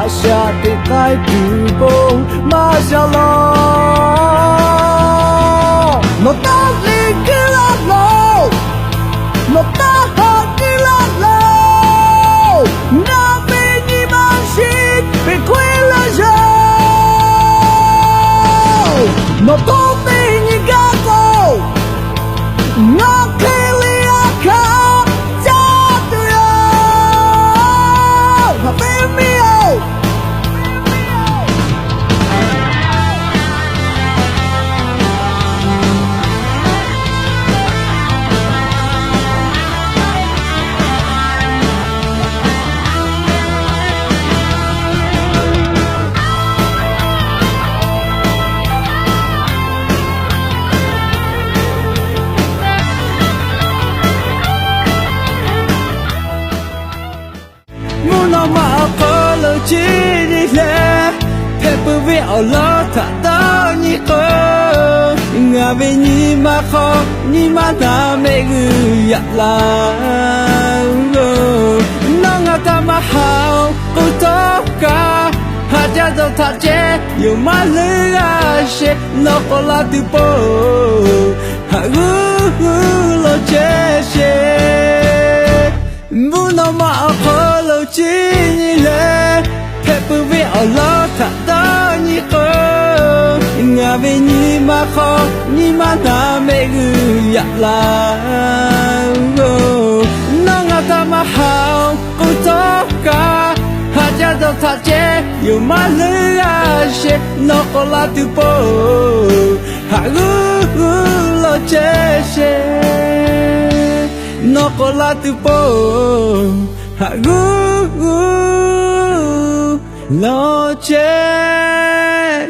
Asia de kai people mashallah no ta li kila lo no ta ha kila lo na be ni man shit be quella jo no to be ni gato no kili aka ja tu yo be mi chỉ đi lẽ phép với ở lo thật đó như cơ ngà về như mà khó như mà ta mẹ người dặn là nó ngà ta mà hào cô tốt cả hạt ra đâu thật chết nhiều mà lưỡi ra sẽ nó có là từ bố hạt lo chết sẽ muốn nó mà khó lâu chỉ như lẽ phép với ở lo thật đó như cơ ngà về như mà khó như mà ta mẹ người dặn là nó ngà ta mà hào cô tốt cả hạt ra đâu thật chết nhiều mà lưỡi ra sẽ nó có là từ bố hạt lo chết sẽ nó có là từ bố hạt lo chết